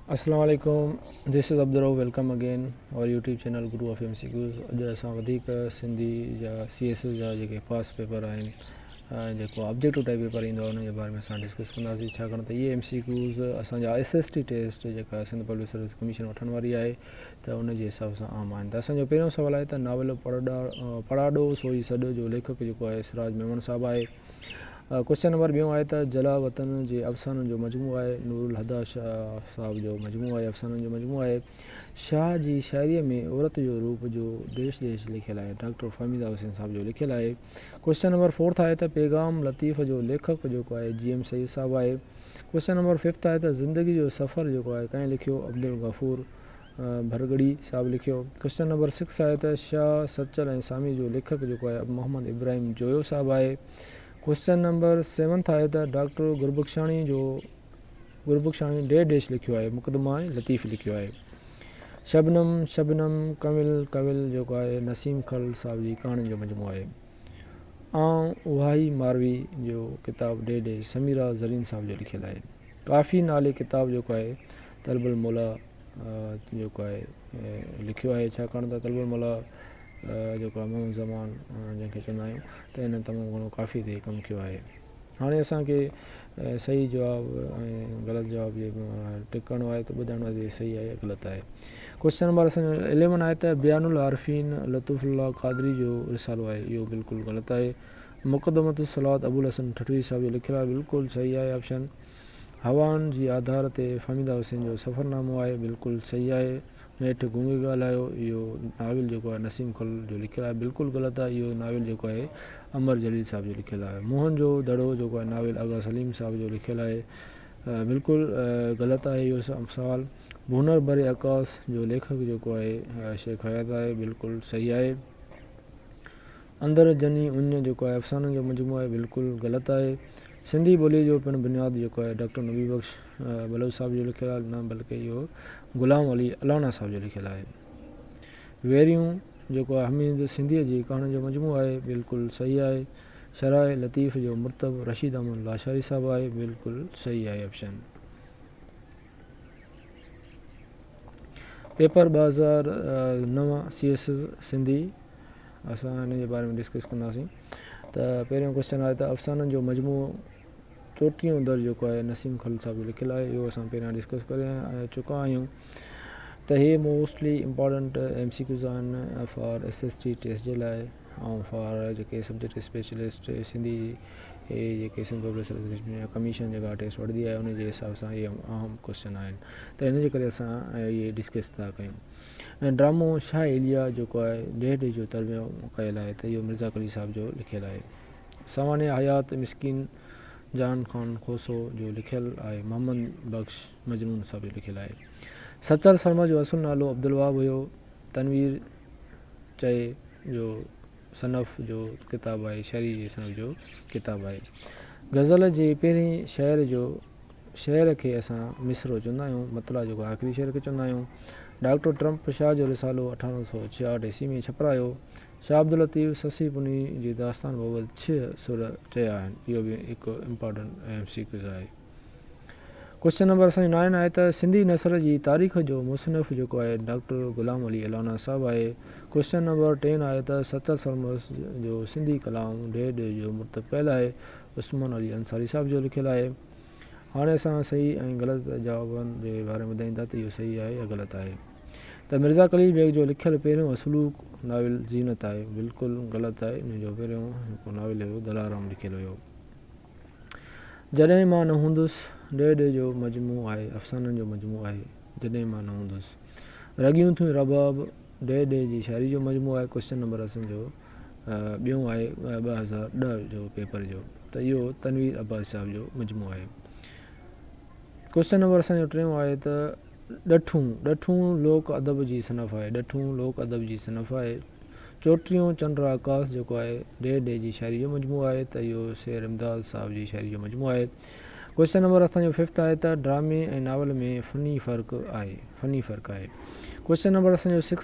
Assalamu alaikum. This is Abdurrahman. Welcome again our YouTube channel Guru of MCQs. अॼु असां वधीक सिंधी जा CSS जा जेके पास पेपर आहिनि जेको ऑब्जेक्टिव टाइप पेपर ईंदो आहे उनजे बारे में असां डिस्कस कंदासीं छाकाणि त इहे MCQs असांजा SST टेस्ट जेका सिंध पब्लिक सर्विस कमीशन वठण वारी आहे त उनजे हिसाब सां आम आहिनि। त असांजो पहिरियों सुवालु आहे त नावल पढ़ाॾो सोई सॾ जो लेखक जेको आहे सिराज मेमन साहिबु आहे। क्वेश्चन नंबर ॿियों आहे त जला वतन जे अफ़साननि जो मजमू आहे। नूरुल हदा शाह साहब जो मजमू आहे, अफ़साननि जो मजमू आहे। शाह जी शाइरीअ में औरत जो रूप जो देश देश लिखियलु आहे। डॉक्टर फहमीदा हुसैन साहब जो लिखियलु आहे। क्वेश्चन नंबर फोर्थ आहे त पैगाम लतीफ़ जो लेखक जेको आहे GM सईद साहबु आहे। क्वेश्चन नंबर फिफ्थ आहे त ज़िंदगी जो सफ़र जेको आहे कंहिं लिखियो, अब्दुल गफ़ूर भरगड़ी साहबु लिखियो। क्वेश्चन नंबर 6 आहे त शाह सचल ऐं सामी जो लेखक जेको आहे मोहम्मद इब्राहिम जोयो साहबु आहे। क्वेश्चन नंबर 7 आहे त डॉक्टर गुरबख्शाणी डेश लिखियो आहे, मुक़दमा लतीफ़ लिखियो आहे। शबनम कविल जेको आहे नसीम खल साहब जी कहाणी जो मजमू आहे। उहाई मारवी जो किताब डेश समीरा ज़रीन साहब जो लिखियलु आहे। काफ़ी नाले किताब जेको आहे तलबुल मौला जेको आहे लिखियो आहे, छाकाणि त तलबुल मौला जेको आहे मोहम्मद ज़मान जंहिंखे चवंदा आहियूं त हिन तमामु घणो काफ़ी ते कमु कयो आहे। हाणे असांखे सही जवाबु ऐं ग़लति जवाबु जे टिक करिणो आहे त ॿुधाइणो आहे त सही आहे या ग़लति आहे। क्वेश्चन नंबर असांजो 11 आहे त बयानुल आरिफ़ीन लतुफ़ुल्ला क़ादरी जो रिसालो आहे, इहो बिल्कुलु ग़लति आहे। मुक़दमत सलात अबुल हसन ठठवी साहब जो लिखियलु आहे, बिल्कुलु सही आहे ऑप्शन। हवान जी आधार ते फहमीदा हुसैन जो सफ़रनामो आहे, बिल्कुलु सही आहे। नेठि घुमी ॻाल्हायो, इहो नाविल जेको आहे नसीम खल जो लिखियलु आहे, बिल्कुलु ग़लति आहे। इहो नाविल जेको आहे अमर जलील साहब जो लिखियलु आहे। मोहन जो दड़ो जेको आहे नाविल आगा सलीम साहब जो लिखियलु आहे, बिल्कुलु ग़लति आहे इहो सवालु। भुनर बरे आकाश जो लेखक जेको आहे शेख हयात आहे, बिल्कुलु सही आहे। अंदर जनी उन जेको आहे अफ़साननि जो मजमू आहे, बिल्कुलु ग़लति आहे। सिंधी ॿोली जो पिणु बुनियादु जेको आहे डॉक्टर नबी बख्श बलोच साहब जो लिखियलु आहे, न बल्कि इहो ग़ुलाम अली अलाना साहब जो लिखियलु आहे। वेरियूं जेको आहे हमीद सिंधीअ जी कहाणी जो मजमू आहे, बिल्कुलु सही आहे। शराए लतीफ़ जो मुर्तब रशीद अहमद लाशारी साहबु आहे, बिल्कुलु सही आहे ऑप्शन। पेपर 2009 CSS सिंधी असां हिन जे बारे में डिस्कस कंदासीं। त पहिरियों क्वेश्चन आहे त अफ़साननि जो मजमू चोटियों दर जेको आहे नसीम खल साहब जो लिखियलु आहे, इहो असां पहिरियां डिस्कस करे चुका आहियूं। त इहे मोस्टली इम्पॉर्टेंट MCQs आहिनि फॉर SST टेस्ट जे लाइ ऐं फॉर जेके सब्जेक्ट स्पेशलिस्ट सिंधी जेके सिंध पब्लिक सर्विस कमीशन जेका टेस्ट वठंदी आहे उनजे हिसाब सां इहे अहम क्वेश्चन आहिनि, त हिनजे करे असां इहे डिस्कस था कयूं। ऐं ड्रामो शाह एलिया जेको आहे डेढ़ जो तर्जुमो कयल आहे, त इहो मिर्ज़ा कली साहब जो लिखियलु आहे। सवाने हयात मिस्किन जान ख़ान खोसो जो लिखियलु आहे, मोहम्मद बख्श मजनून साहब जो लिखियलु आहे। सचर शर्मा जो असुल नालो अब्दुल वहाब हुयो। तनवीर चए जो सनफ़ जो किताबु आहे, शाइरी जे सनफ़ जो किताबु आहे। गज़ल जे पहिरीं शेर खे असां मिसरो चवंदा आहियूं, मतला जेको आख़िरी शेर खे चवंदा आहियूं। डॉक्टर ट्रम्प शाह जो रिसालो 1866 ईस्वी में छपिरायो। शाह अब्दुल लतीफ़ ससी पुनी जी दास्तान बाबति 6 सुर चया आहिनि, इहो बि हिकु इम्पॉर्टेंट MCQs आहे। क्वेश्चन नंबर असांजो 9 आहे त सिंधी नसर जी तारीख़ जो मुसनिफ़ जेको आहे डॉक्टर ग़ुलाम अली अलाना साहबु आहे। क्वेश्चन नंबर 10 आहे त सचल सरमस जो सिंधी कलाम डेढ़ जो मुर्तब कयल आहे, उस्मान अली अंसारी साहब जो लिखियलु आहे। हाणे असां सही ऐं ग़लति जवाबनि जे बारे में ॿुधाईंदा त इहो सही आहे या ग़लति आहे। त मिर्ज़ा कलील बेग जो लिखियलु पहिरियों असलूक नाविल ज़ीनत आहे, बिल्कुलु ग़लति आहे। इन जो पहिरियों हिकु नाविल हुयो दलाराम लिखियलु हुयो। जॾहिं मां न हूंदुसि डेढ़ जो मजमू आहे, अफ़साननि जो मजमू आहे, जॾहिं मां न हूंदुसि। रगियूं थियूं रबाब डेढ़ जी शाइरी जो मजमू आहे। क्वेश्चन नंबर असांजो ॿियों आहे 2010 जो पेपर जो, त इहो तनवीर अब्बास साहब जो मजमू आहे। क्वेश्चन नंबर असांजो 3 आहे त ॾठूं लोक अदब जी सनफ़ आहे, ॾठूं लोक अदब जी सनफ़ आहे। चोटियों चंड आकाश जेको आहे डेढ़ जी शाइरी जो मजमू आहे, त इहो शेर इमदाद साहब जी शाइरी जो मजमू आहे। क्वेश्चन नंबर असांजो 5 आहे त ड्रामे ऐं नावल में फ़नी फ़र्क़ु आहे। क्वेश्चन नंबर असांजो 6